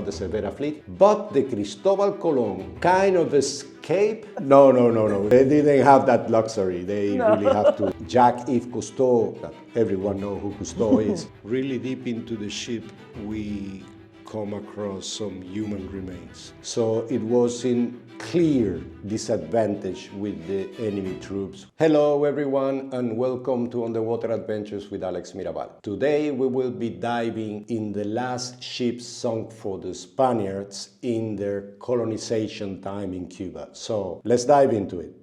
about the Cervera fleet, but the Cristóbal Colón kind of escaped. No. They didn't have that luxury. They really have to. Jacques Cousteau, that everyone knows who Cousteau is, really deep into the ship, we come across some human remains. So it was in clear disadvantage with the enemy troops. Hello everyone and welcome to Underwater Adventures with Alex Mirabal. Today we will be diving in the last ship sunk for the Spaniards in their colonization time in Cuba. So let's dive into it.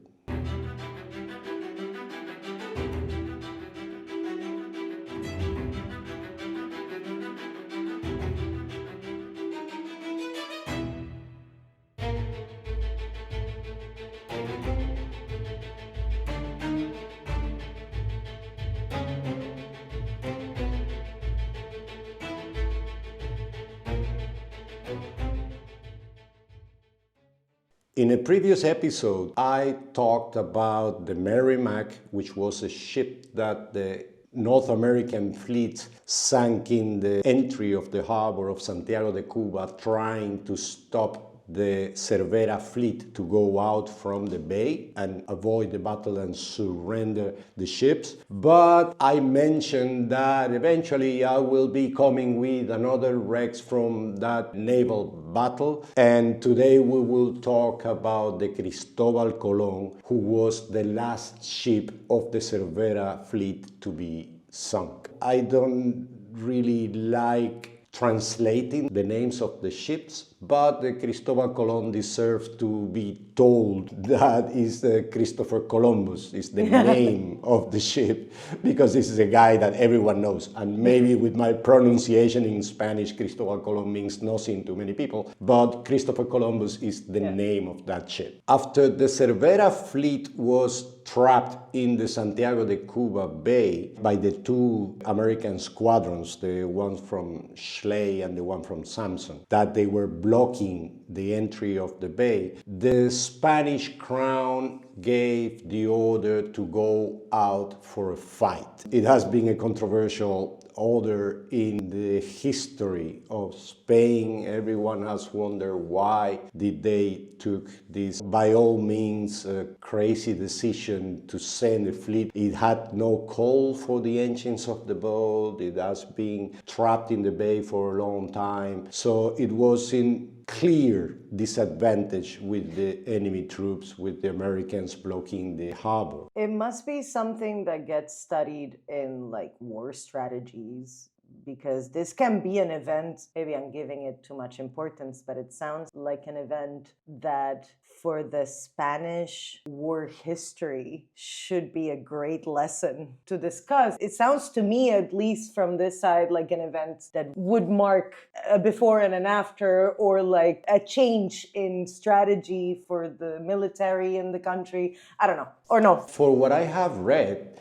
In a previous episode, I talked about the Merrimack, which was a ship that the North American fleet sank in the entry of the harbor of Santiago de Cuba, trying to stop the Cervera fleet to go out from the bay and avoid the battle and surrender the ships. But I mentioned that eventually I will be coming with another wrecks from that naval battle. And today we will talk about the Cristóbal Colón, who was the last ship of the Cervera fleet to be sunk. I don't really like translating the names of the ships, but the Cristóbal Colón deserves to be told that is Christopher Columbus is the name of the ship, because this is a guy that everyone knows. And maybe with my pronunciation in Spanish, Cristóbal Colón means nothing to many people, but Christopher Columbus is the name of that ship. After the Cervera fleet was trapped in the Santiago de Cuba Bay by the two American squadrons, the one from Schley and the one from Sampson, that they were blocking the entry of the bay, the Spanish crown gave the order to go out for a fight. It has been a controversial order in the history of Spain. Everyone has wondered why did they took this, by all means, crazy decision to send a fleet. It had no coal for the engines of the boat. It has been trapped in the bay for a long time. So it was in clear disadvantage with the enemy troops, with the Americans blocking the harbor. It must be something that gets studied in like war strategies, because this can be an event, maybe I'm giving it too much importance, but it sounds like an event that for the Spanish war history should be a great lesson to discuss. It sounds to me, at least from this side, like an event that would mark a before and an after, or like a change in strategy for the military in the country. I don't know, or no. For what I have read,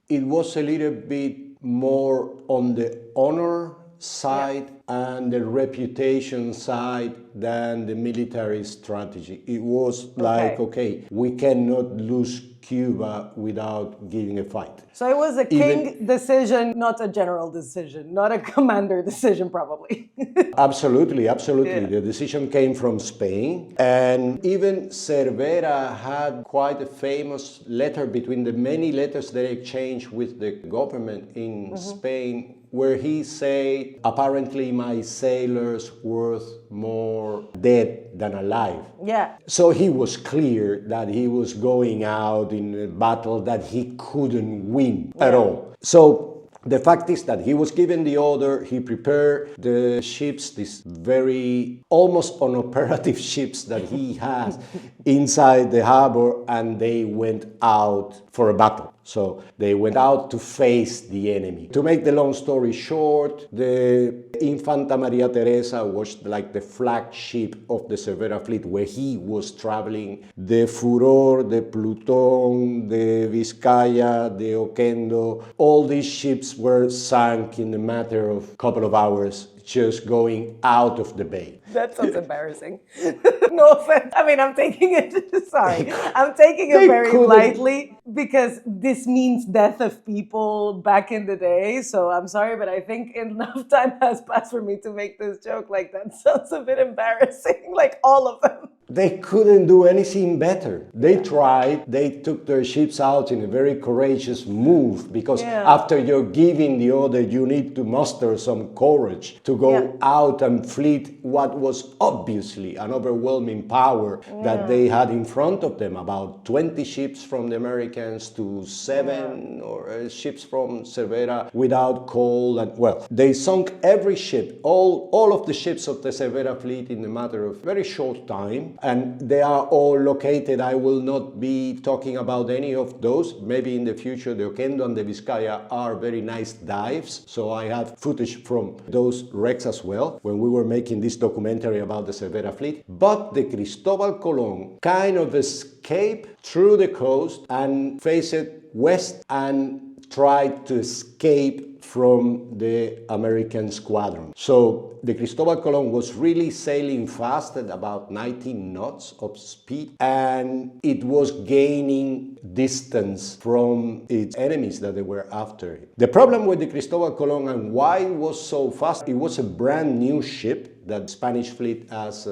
it was a little bit more on the honor side and the reputation side than the military strategy. It was like, okay, we cannot lose Cuba without giving a fight. So it was a king decision, not a general decision, not a commander decision, probably. Absolutely. Yeah. The decision came from Spain. And even Cervera had quite a famous letter between the many letters they exchanged with the government in Spain, where he said, apparently my sailors worth more dead than alive. Yeah. So he was clear that he was going out in a battle that he couldn't win at all. So the fact is that he was given the order, he prepared the ships, these very almost unoperative ships that he has inside the harbor, and they went out for a battle. So they went out to face the enemy. To make the long story short, the Infanta Maria Teresa was like the flagship of the Cervera fleet, where he was traveling. The Furor, the Pluton, the Vizcaya, the Oquendo, all these ships were sunk in a matter of a couple of hours just going out of the bay. That sounds embarrassing. No offense. I mean, I'm taking it, sorry, I'm taking it very lightly because this means death of people back in the day. So I'm sorry, but I think enough time has passed for me to make this joke. Like, that sounds a bit embarrassing, like all of them. They couldn't do anything better. They tried, they took their ships out in a very courageous move because after you're giving the order, you need to muster some courage to go out and fleet what was obviously an overwhelming power that they had in front of them. About 20 ships from the Americans to 7 or ships from Cervera without coal. And well, they sunk every ship, all of the ships of the Cervera fleet in a matter of very short time. And they are all located. I will not be talking about any of those. Maybe in the future, the Oquendo and the Vizcaya are very nice dives. So I have footage from those wrecks as well when we were making this documentary about the Cervera fleet. But the Cristóbal Colón kind of escaped through the coast and faced west and tried to escape from the American squadron. So the Cristóbal Colón was really sailing fast at about 19 knots of speed, and it was gaining distance from its enemies that they were after it. The problem with the Cristóbal Colón and why it was so fast, it was a brand new ship that Spanish fleet has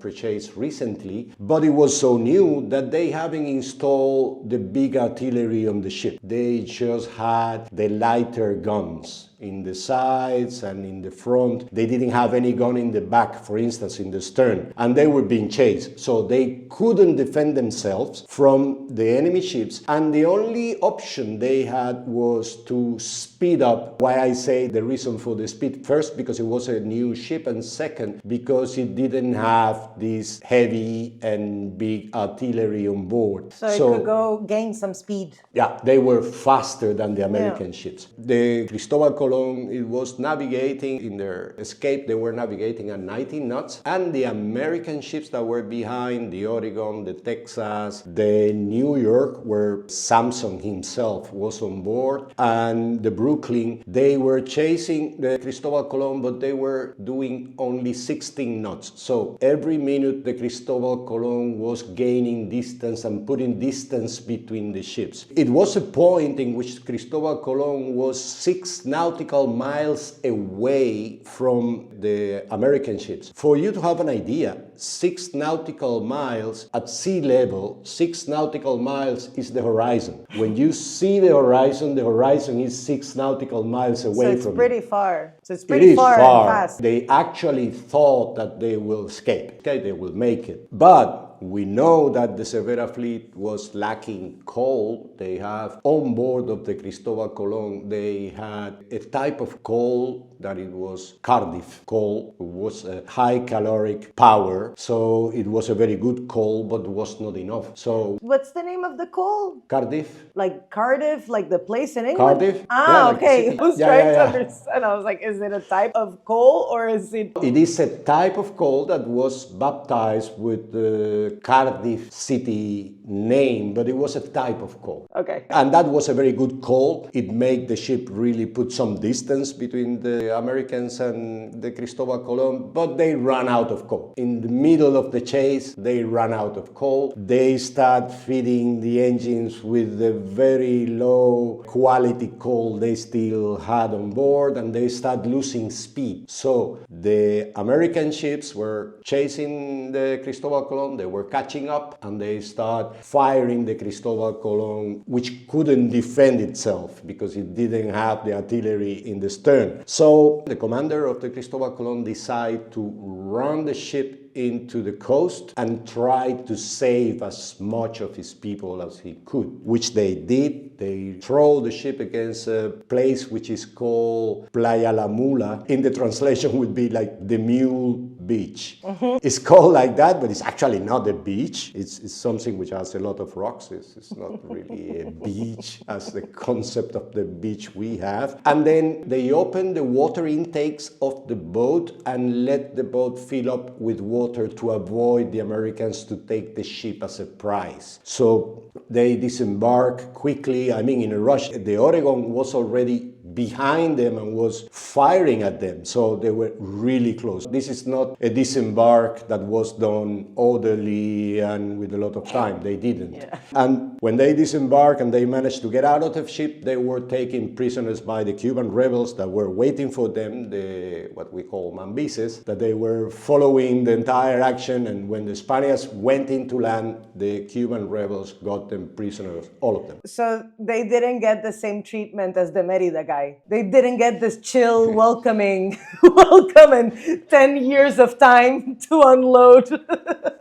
purchased recently, but it was so new that they haven't installed the big artillery on the ship. They just had the lighter guns in the sides and in the front. They didn't have any gun in the back, for instance, in the stern, and they were being chased. So they couldn't defend themselves from the enemy ships, and the only option they had was to speed up. Why I say the reason for the speed, first, because it was a new ship, and second, because it didn't have this heavy and big artillery on board. So it could go gain some speed. Yeah, they were faster than the American ships. The Cristóbal Colón, it was navigating in their escape, they were navigating at 19 knots, and the American ships that were behind, the Oregon, the Texas, the New York, where Samson himself was on board, and the Brooklyn, they were chasing the Cristóbal Colón, but they were doing only 16 knots. So every minute the Cristóbal Colón was gaining distance and putting distance between the ships. It was a point in which Cristóbal Colón was 6 nautical miles away from the American ships. For you to have an idea, 6 nautical miles at sea level, 6 nautical miles is the horizon. When you see the horizon is 6 nautical miles away from you. So it's pretty far. So it's pretty far and fast. They actually thought that they will escape. Okay, they will make it. But we know that the Cervera fleet was lacking coal. They have on board of the Cristóbal Colón, they had a type of coal that it was Cardiff coal. It was a high caloric power, so it was a very good coal, but was not enough. So what's the name of the coal? Cardiff. Like Cardiff, like the place in England? Cardiff. Ah, like okay. I was trying to understand. I was like, is it a type of coal or is it? It is a type of coal that was baptized with the Cardiff city name, but it was a type of coal. Okay. And that was a very good coal. It made the ship really put some distance between the Americans and the Cristóbal Colón, but they ran out of coal. In the middle of the chase, they ran out of coal. They start feeding the engines with the very low quality coal they still had on board, and they start losing speed. So the American ships were chasing the Cristóbal Colón, they were catching up, and they start firing the Cristóbal Colón, which couldn't defend itself because it didn't have the artillery in the stern. So the commander of the Cristóbal Colón decided to run the ship into the coast and tried to save as much of his people as he could, which they did. They throw the ship against a place which is called Playa La Mula. In the translation would be like the Mule Beach. It's called like that, but it's actually not a beach. It's something which has a lot of rocks. It's not really a beach as the concept of the beach we have. And then they open the water intakes of the boat and let the boat fill up with water to avoid the Americans to take the ship as a prize. So they disembark quickly, in a rush. The Oregon was already behind them and was firing at them. So they were really close. This is not a disembark that was done orderly and with a lot of time. They didn't. Yeah. And when they disembarked and they managed to get out of the ship, they were taken prisoners by the Cuban rebels that were waiting for them, what we call mambises, that they were following the entire action. And when the Spaniards went into land, the Cuban rebels got them prisoners, all of them. So they didn't get the same treatment as the Merida guy. They didn't get this chill, welcoming, welcoming 10 years of time to unload.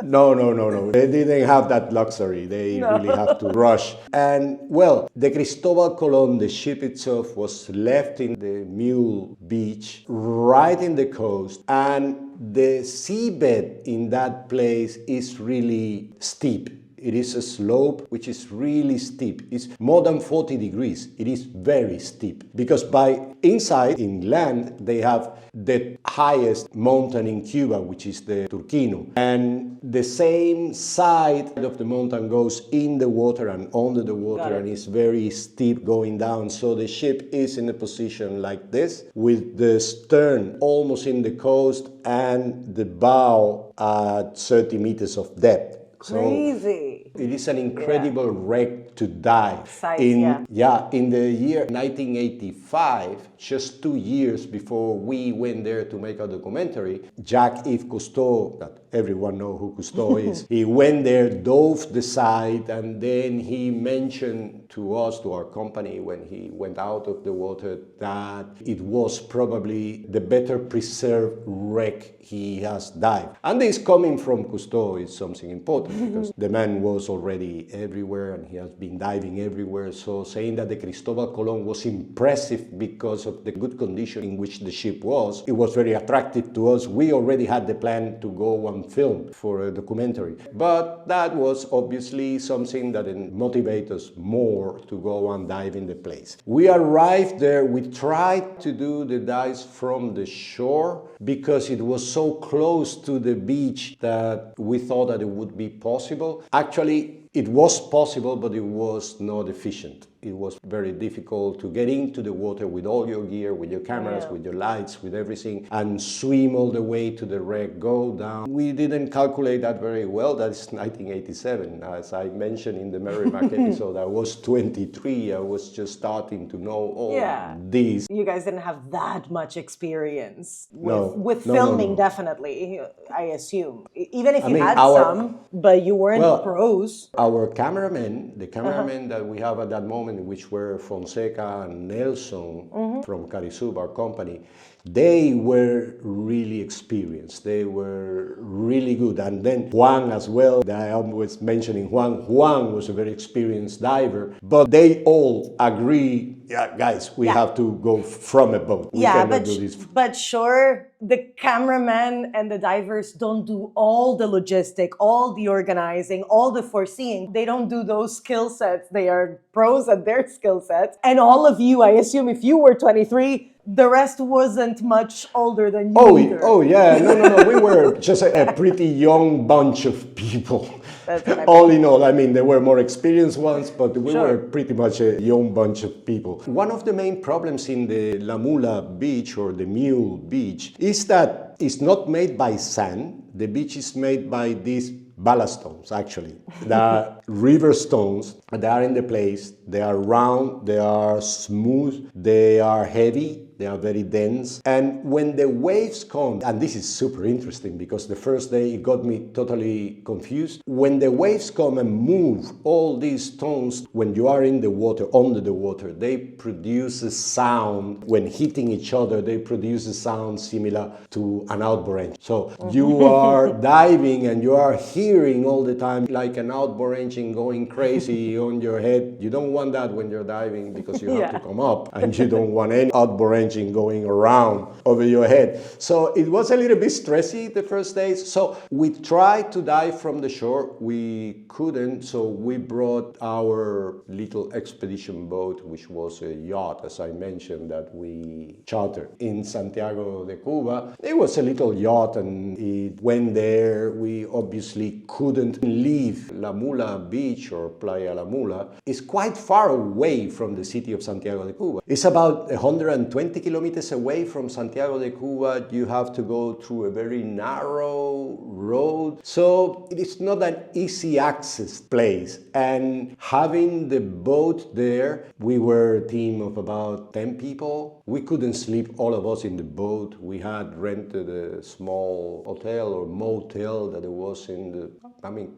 No. They didn't have that luxury. They really have to rush. And well, the Cristóbal Colón, the ship itself, was left in the Mule Beach, right in the coast. And the seabed in that place is really steep. It is a slope which is really steep. It's more than 40 degrees. It is very steep because by inside in land they have the highest mountain in Cuba, which is the Turquino, and the same side of the mountain goes in the water and under the water, and it's very steep going down. So the ship is in a position like this with the stern almost in the coast and the bow at 30 meters of depth. Crazy. So it is an incredible wreck to dive. In the year 1985, just 2 years before we went there to make a documentary, Jacques Cousteau, that everyone knows who Cousteau is, he went there, dove the side, and then he mentioned to us, to our company, when he went out of the water, that it was probably the better preserved wreck he has dived. And this coming from Cousteau is something important because the man was already everywhere and he has been diving everywhere. So saying that the Cristóbal Colón was impressive because of the good condition in which the ship was, it was very attractive to us. We already had the plan to go and film for a documentary. But that was obviously something that motivated us more to go and dive in the place. We arrived there, we tried to do the dives from the shore because it was so close to the beach that we thought that it would be possible. Actually, it was possible, but it was not efficient. It was very difficult to get into the water with all your gear, with your cameras, with your lights, with everything, and swim all the way to the wreck, go down. We didn't calculate that very well. That's 1987. As I mentioned in the Merrimack episode, I was 23. I was just starting to know all these. You guys didn't have that much experience with filming, definitely, I assume. Even if you had some, but you weren't pros. Our cameramen, the cameramen that we have at that moment, which were Fonseca and Nelson from Carisub, our company, they were really experienced. They were really good. And then Juan as well, I was mentioning Juan. Juan was a very experienced diver, but they all agree, guys, we have to go from a boat. We cannot do this. But sure, the cameraman and the divers don't do all the logistic, all the organizing, all the foreseeing. They don't do those skill sets. They are pros at their skill sets. And all of you, I assume if you were 23, the rest wasn't much older than you either. Oh yeah, no. We were just a pretty young bunch of people. That's what I mean. All in all, I mean, there were more experienced ones, but we were pretty much a young bunch of people. One of the main problems in the La Mula beach or the Mule beach is that it's not made by sand. The beach is made by these ballast stones, actually. They are river stones. They are in the place. They are round. They are smooth. They are heavy. They are very dense. And when the waves come, and this is super interesting because the first day it got me totally confused. When the waves come and move all these stones, when you are in the water, under the water, they produce a sound. When hitting each other, they produce a sound similar to an outboard engine. So you are diving and you are hearing all the time like an outboard engine going crazy on your head. You don't want that when you're diving because you have to come up, and you don't want any outboard engine going around over your head. So it was a little bit stressy the first days. So we tried to dive from the shore. We couldn't, so we brought our little expedition boat, which was a yacht, as I mentioned, that we chartered in Santiago de Cuba. It was a little yacht and it went there. We obviously couldn't leave La Mula beach or Playa La Mula is quite far away from the city of Santiago de Cuba. It's about 120 kilometers away from Santiago de Cuba. You have to go through a very narrow road. So it is not an easy access place. And having the boat there, we were a team of about 10 people. We couldn't sleep, all of us, in the boat. We had rented a small hotel or motel that it was in the,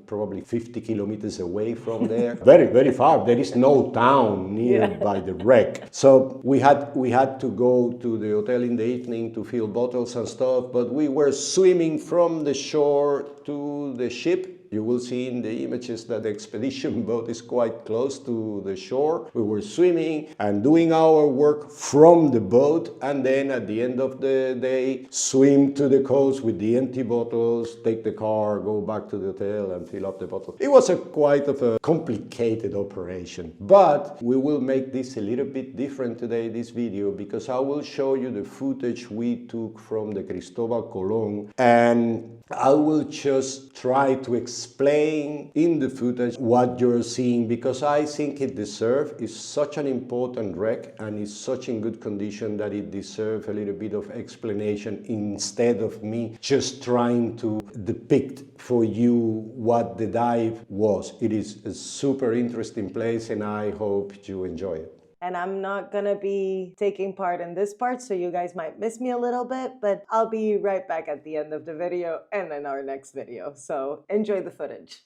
probably 50 kilometers away from there. Very, very far. There is no town nearby the wreck. So we had to go to the hotel in the evening to fill bottles and stuff, but we were swimming from the shore to the ship. You will see in the images that the expedition boat is quite close to the shore. We were swimming and doing our work from the boat, and then at the end of the day, swim to the coast with the empty bottles, take the car, go back to the hotel and fill up the bottles. It was quite a complicated operation, but we will make this a little bit different today, this video, because I will show you the footage we took from the Cristóbal Colón, and I will just try to explain in the footage what you're seeing, because I think it deserves. It's such an important wreck and it's such in good condition that it deserves a little bit of explanation instead of me just trying to depict for you what the dive was. It is a super interesting place and I hope you enjoy it. And I'm not gonna be taking part in this part, so you guys might miss me a little bit, but I'll be right back at the end of the video and in our next video. So enjoy the footage.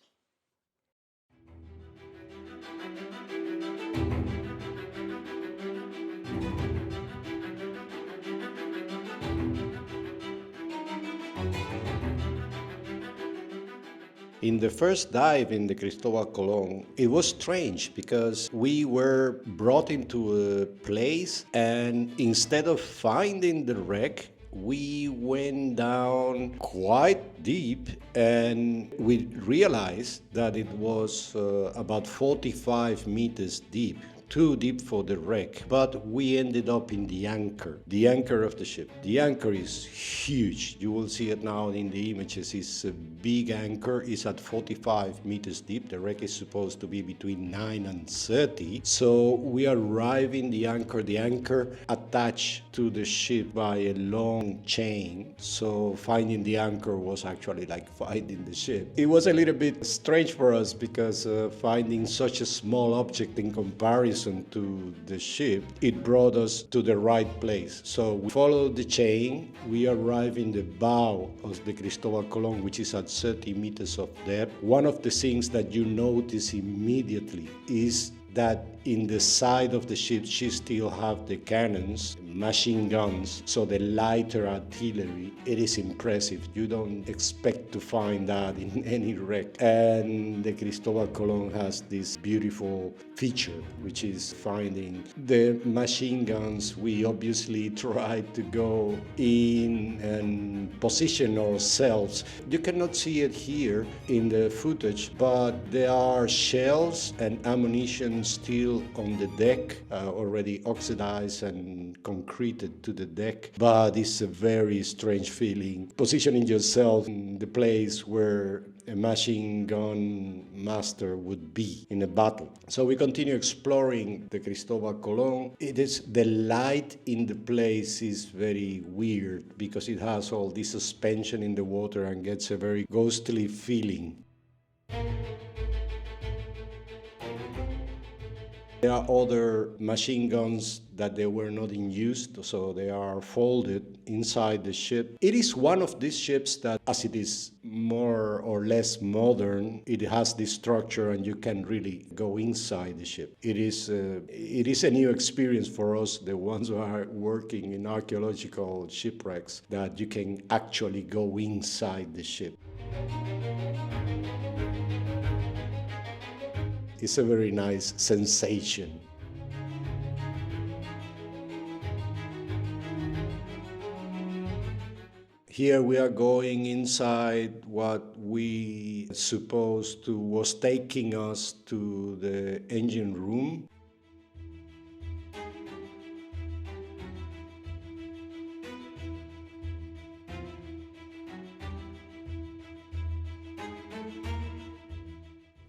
In the first dive in the Cristóbal Colón, it was strange because we were brought into a place and instead of finding the wreck, we went down quite deep and we realized that it was about 45 meters deep. Too deep for the wreck, but we ended up in the anchor of the ship. The anchor is huge. You will see it now in the images. It's a big anchor. It's at 45 meters deep. The wreck is supposed to be between 9 and 30. So we arrive in the anchor attached to the ship by a long chain. So finding the anchor was actually like finding the ship. It was a little bit strange for us because finding such a small object in comparison to the ship, it brought us to the right place. So we followed the chain, we arrived in the bow of the Cristóbal Colón, which is at 30 meters of depth. One of the things that you notice immediately is that in the side of the ship, she still have the cannons, machine guns, so the lighter artillery. It is impressive. You don't expect to find that in any wreck. And the Cristóbal Colón has this beautiful feature, which is finding the machine guns. We obviously tried to go in and position ourselves. You cannot see it here in the footage, but there are shells and ammunition still on the deck, already oxidized and concreted to the deck. But it's a very strange feeling, positioning yourself in the place where a machine gun master would be in a battle. So we continue exploring the Cristóbal Colón. It is, the light in the place is very weird because it has all this suspension in the water and gets a very ghostly feeling. There are other machine guns that they were not in use, so they are folded inside the ship. It is one of these ships that, as it is more or less modern, it has this structure and you can really go inside the ship. It is a new experience for us, the ones who are working in archaeological shipwrecks, that you can actually go inside the ship. It's a very nice sensation. Here we are going inside what we supposed to was taking us to the engine room.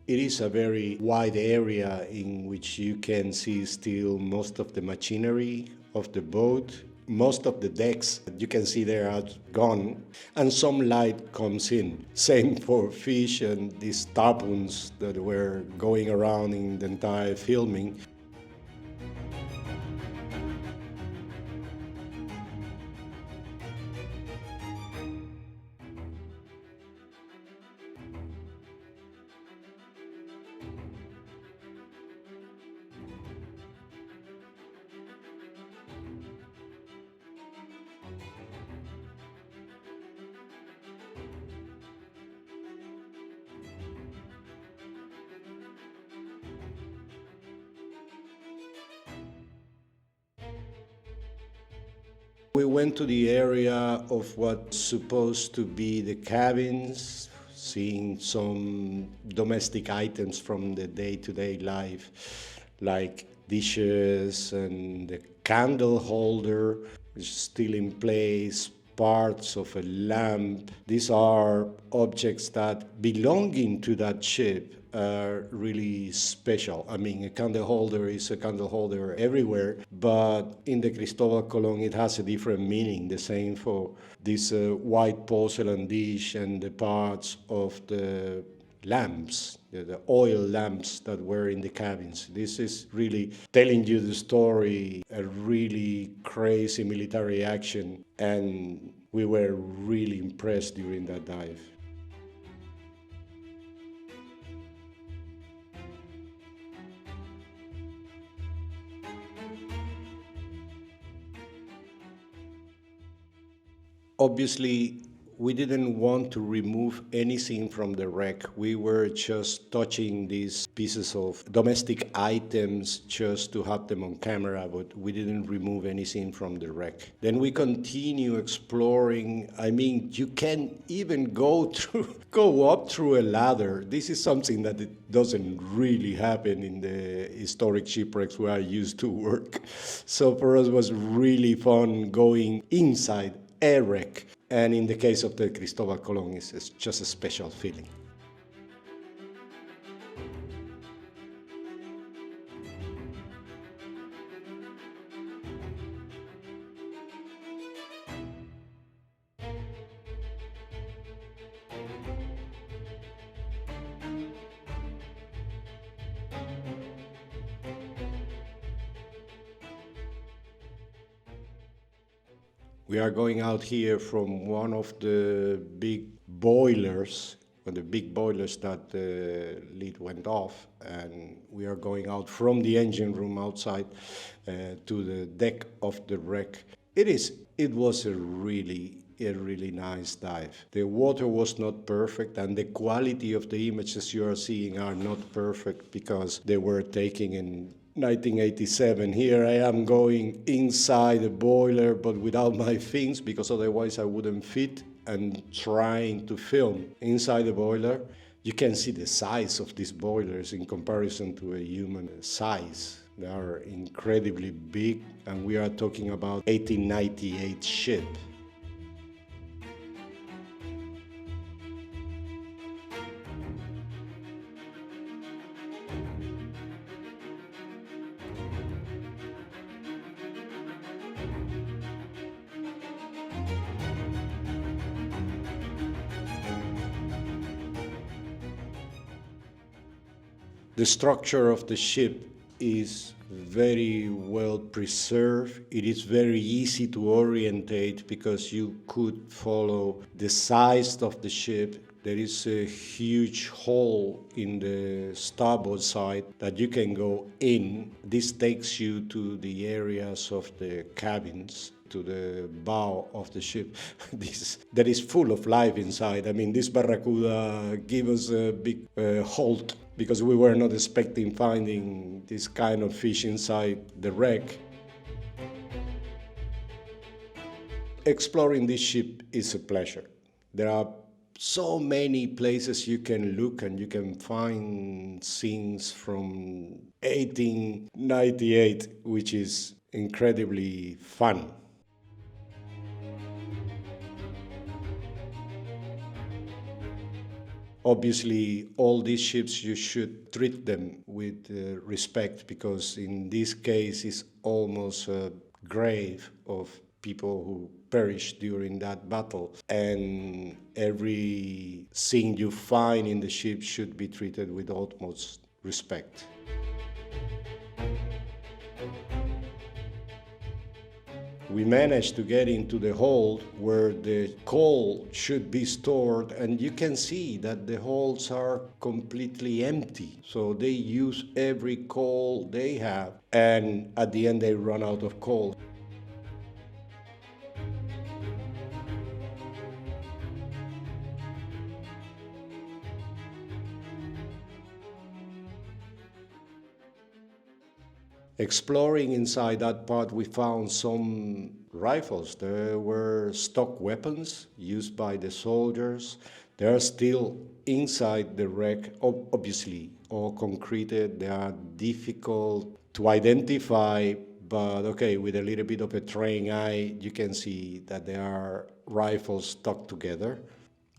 It is a very wide area in which you can see still most of the machinery of the boat. Most of the decks you can see there are gone, and some light comes in. Same for fish and these tarpons that were going around in the entire filming. We went to the area of what's supposed to be the cabins, seeing some domestic items from the day-to-day life, like dishes and the candle holder is still in place, parts of a lamp. These are objects that belonging to that ship are really special. I mean, a candle holder is a candle holder everywhere, but in the Cristóbal Colón it has a different meaning. The same for this white porcelain dish and the parts of the lamps, the oil lamps that were in the cabins. This is really telling you the story, a really crazy military action, and we were really impressed during that dive. Obviously, we didn't want to remove anything from the wreck. We were just touching these pieces of domestic items just to have them on camera, but we didn't remove anything from the wreck. Then we continue exploring. I mean, you can even go up through a ladder. This is something that it doesn't really happen in the historic shipwrecks where I used to work. So for us, it was really fun going inside a wreck. And in the case of the Cristóbal Colón, it's just a special feeling. We are going out here from one of the big boilers, the big boilers that the lid went off, and we are going out from the engine room outside to the deck of the wreck. It was a really nice dive. The water was not perfect, and the quality of the images you are seeing are not perfect because they were taken in 1987. Here I am going inside the boiler, but without my fins, because otherwise I wouldn't fit, and trying to film inside the boiler. You can see the size of these boilers in comparison to a human size. They are incredibly big, and we are talking about 1898 ship. The structure of the ship is very well preserved. It is very easy to orientate because you could follow the size of the ship. There is a huge hole in the starboard side that you can go in. This takes you to the areas of the cabins, to the bow of the ship. That is full of life inside. I mean, this barracuda gave us a big halt because we were not expecting finding this kind of fish inside the wreck. Exploring this ship is a pleasure. There are so many places you can look, and you can find things from 1898, which is incredibly fun. Obviously, all these ships, you should treat them with respect, because in this case it's almost a grave of people who perished during that battle. And everything you find in the ship should be treated with utmost respect. We managed to get into the hold where the coal should be stored, and you can see that the holds are completely empty. So they use every coal they have, and at the end they run out of coal. Exploring inside that part, we found some rifles. There were stock weapons used by the soldiers. They are still inside the wreck, obviously, all concreted. They are difficult to identify, but okay, with a little bit of a trained eye, you can see that they are rifles stuck together.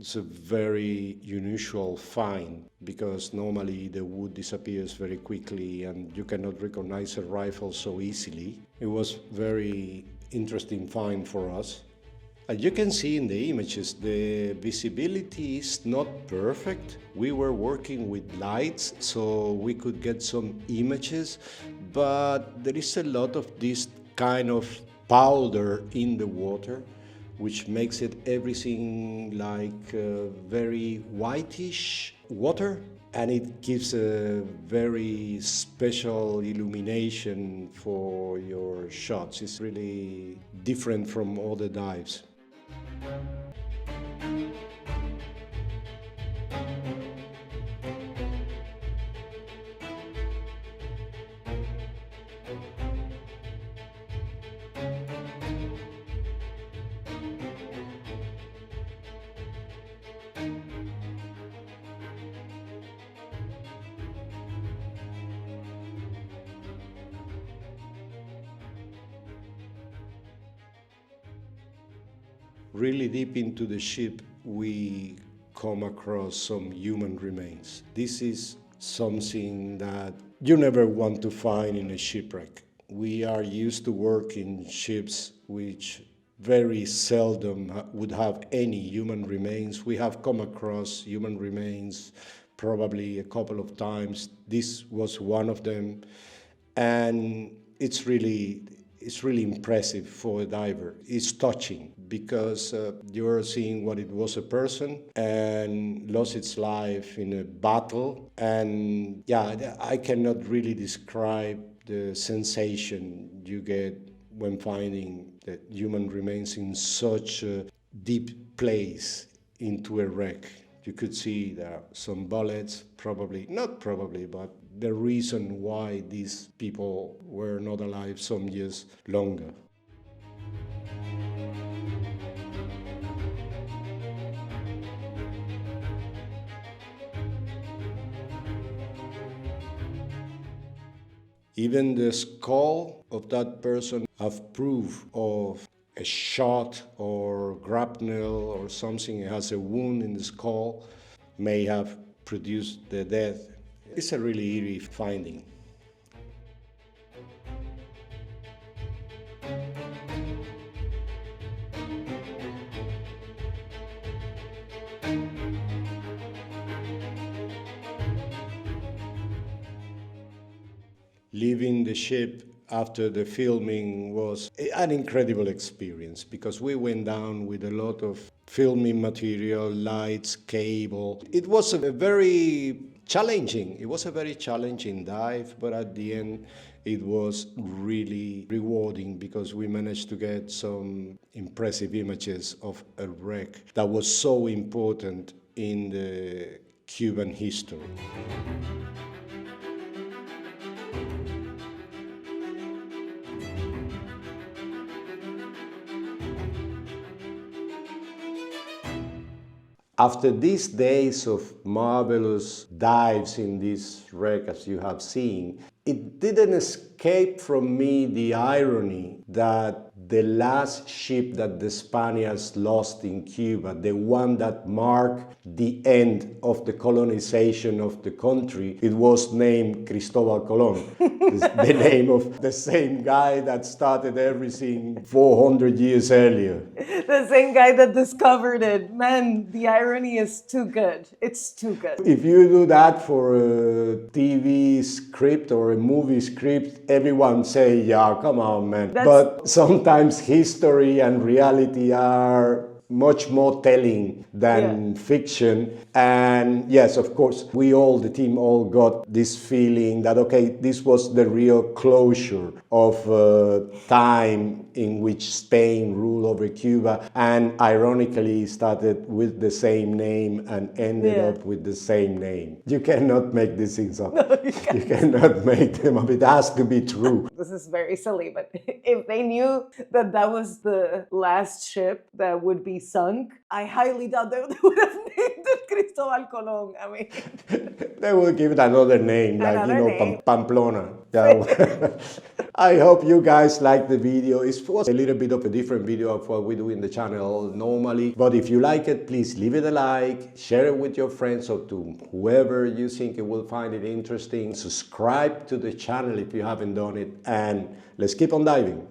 It's a very unusual find, because normally the wood disappears very quickly and you cannot recognize a rifle so easily. It was very interesting find for us. As you can see in the images, the visibility is not perfect. We were working with lights, so we could get some images, but there is a lot of this kind of powder in the water, which makes it everything like very whitish water, and it gives a very special illumination for your shots. It's really different from other dives. Really deep into the ship, we come across some human remains. This is something that you never want to find in a shipwreck. We are used to work in ships which very seldom would have any human remains. We have come across human remains probably a couple of times. This was one of them, and it's really impressive for a diver. It's touching, because you're seeing what it was, a person, and lost its life in a battle. And yeah, I cannot really describe the sensation you get when finding the human remains in such a deep place into a wreck. You could see there are some bullets, not probably, but the reason why these people were not alive some years longer. Even the skull of that person have proof of a shot or grapnel or something. It has a wound in the skull, may have produced the death. It's a really eerie finding. Leaving the ship after the filming was an incredible experience, because we went down with a lot of filming material, lights, cable. It was a very challenging dive, but at the end it was really rewarding, because we managed to get some impressive images of a wreck that was so important in the Cuban history. After these days of marvelous dives in this wreck, as you have seen, it didn't escaped from me the irony that the last ship that the Spaniards lost in Cuba, the one that marked the end of the colonization of the country, it was named Cristóbal Colón. It's the name of the same guy that started everything 400 years earlier. The same guy that discovered it. Man, the irony is too good. It's too good. If you do that for a TV script or a movie script, everyone say, yeah, come on, man. But sometimes history and reality are much more telling than fiction. And yes, of course, we all, the team, all got this feeling that, okay, this was the real closure of time in which Spain ruled over Cuba, and ironically started with the same name and ended up with the same name. You cannot make these things up. No, you cannot make them up. It has to be true. This is very silly, but if they knew that that was the last ship that would be sunk, I highly doubt they would have named it Cristóbal Colón. I mean, they will give it another name, like, name. Pamplona. Yeah. I hope you guys liked the video. It was a little bit of a different video of what we do in the channel normally. But if you like it, please leave it a like, share it with your friends or to whoever you think it will find it interesting. Subscribe to the channel if you haven't done it, and let's keep on diving.